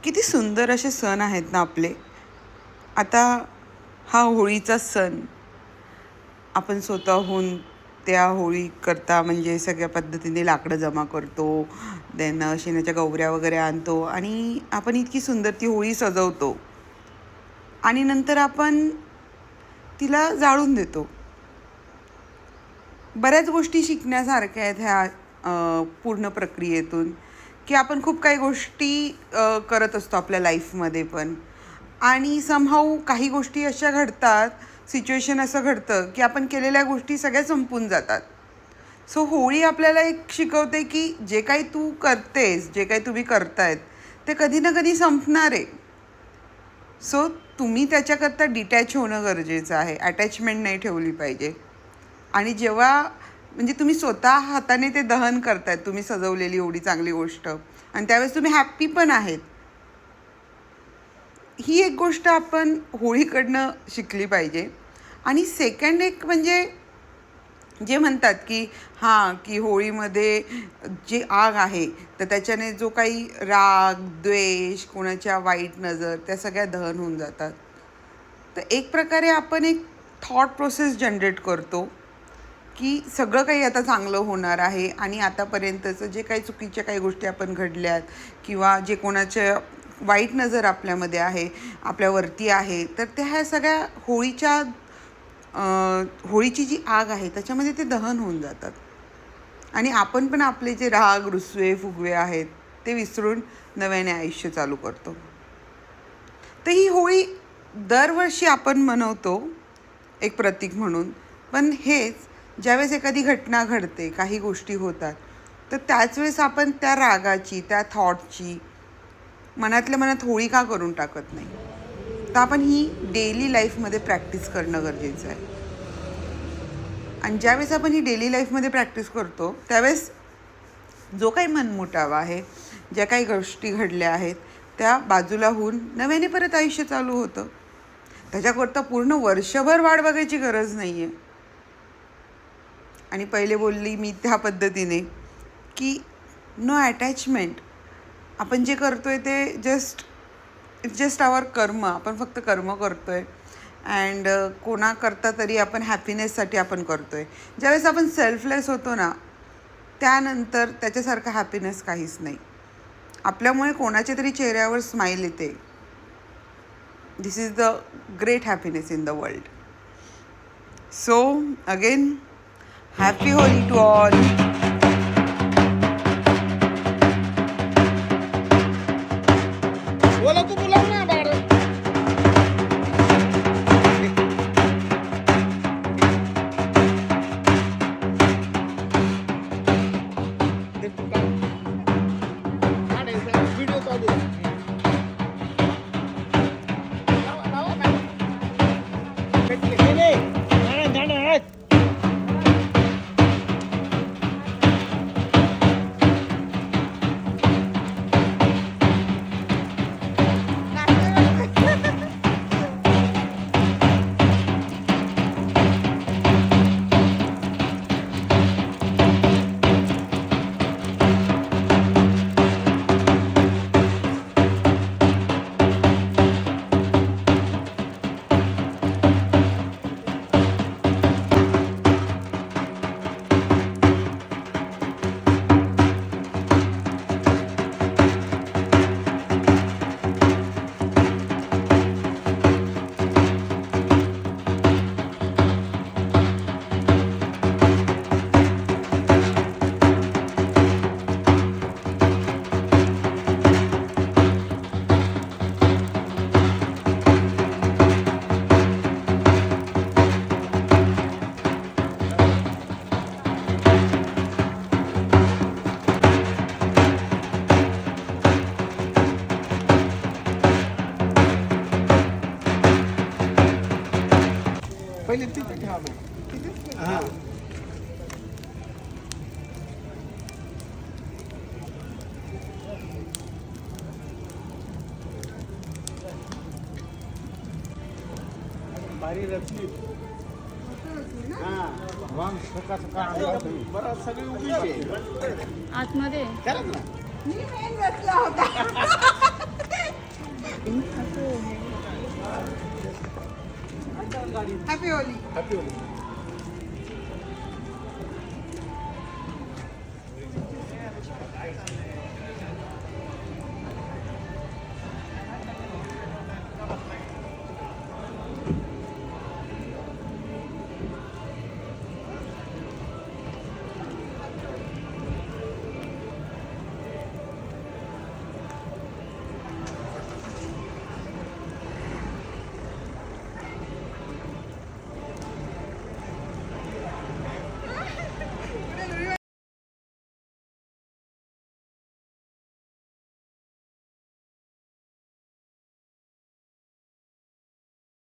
किती सुंदर असे सण आहेत ना आपले. आता हा होळीचा सण आपण स्वतःहून त्या होळी करता म्हणजे सगळ्या पद्धतीने लाकडं जमा करतो, देन शेणाच्या गौऱ्या वगैरे आणतो आणि आपण इतकी सुंदर ती होळी सजवतो आणि नंतर आपण तिला जाळून देतो. बऱ्याच गोष्टी शिकण्यासारख्या आहेत ह्या पूर्ण प्रक्रियेतून, की आपण खूप काही गोष्टी करत असतो आपल्या लाईफमध्ये पण. आणि समहाऊ काही गोष्टी अशा घडतात, सिच्युएशन असं घडतं की आपण केलेल्या गोष्टी सगळ्या संपून जातात. सो होळी आपल्याला एक शिकवते की जे काही तू करतेस, जे काही तुम्ही करतायत ते कधी ना कधी संपणार आहे. सो तुम्ही त्याच्याकरता डिटॅच होणं गरजेचं आहे, अटॅचमेंट नाही ठेवली पाहिजे. आणि जेव्हा म्हणजे तुम्ही स्वतः हाताने ते दहन करतायत, तुम्ही सजवलेली एवढी चांगली गोष्ट, आणि त्यावेळेस तुम्ही हॅप्पी पण आहेत. ही एक गोष्ट आपण होळीकडनं शिकली पाहिजे. आणि सेकंड एक म्हणजे जे म्हणतात की हां, की होळीमध्ये जी आग आहे तर त्याच्याने जो काही राग, द्वेष, कोणाच्या वाईट नजर त्या सगळ्या दहन होऊन जातात. तर एक प्रकारे आपण एक थॉट प्रोसेस जनरेट करतो की सगळं काही आता चांगलं होणार आहे आणि आतापर्यंतचं जे काही चुकीच्या काही गोष्टी आपण घडल्यात किंवा जे कोणाच्या वाईट नजर आपल्यामध्ये आहे, आपल्यावरती आहे, तर त्या ह्या सगळ्या होळीची जी आग आहे त्याच्यामध्ये ते दहन होऊन जातात आणि आपण पण आपले जे राग, रुसवे, फुगवे आहेत ते विसरून नव्याने आयुष्य चालू करतो. तर ही होळी दरवर्षी आपण मनवतो एक प्रतीक म्हणून. पण हेच ज्यावेळेस एखादी घटना घडते, काही गोष्टी होतात, तर त्याच वेळेस आपण त्या रागाची, त्या थॉटची मनातल्या मनात होळी का करून टाकत नाही? तर आपण ही डेली लाईफमध्ये प्रॅक्टिस करणं गरजेचं आहे. आणि ज्यावेळेस आपण ही डेली लाईफमध्ये प्रॅक्टिस करतो त्यावेळेस जो काही मनमुटावा आहे, ज्या काही गोष्टी घडल्या आहेत त्या बाजूला होऊन नव्याने परत आयुष्य चालू होतं. त्याच्याकरता पूर्ण वर्षभर वाट बघायची गरज नाही आहे. आणि पहिले बोलली मी त्या पद्धतीने की नो अटॅचमेंट. आपण जे करतो आहे ते जस्ट आवर कर्म. आपण फक्त कर्म करतो आहे अँड कोणाकरता तरी आपण हॅपीनेससाठी आपण करतो आहे. ज्यावेळेस आपण सेल्फलेस होतो ना, त्यानंतर त्याच्यासारखं हॅपीनेस काहीच नाही. आपल्यामुळे कोणाच्या तरी चेहऱ्यावर स्माईल येते. This is the great happiness in the world. So again happy Holi to all. बोला तू बोला ना बाहेर. व्हिडिओ चालू आहे. पहिले तिथे ठेवा मग. हां. बारी रचली. हां. वांग सकाळ सकाळ बरं सगळी उभी आहे. आतमध्ये चला ना. मी मेन रचला होता. Happy Holy. Happy Holy.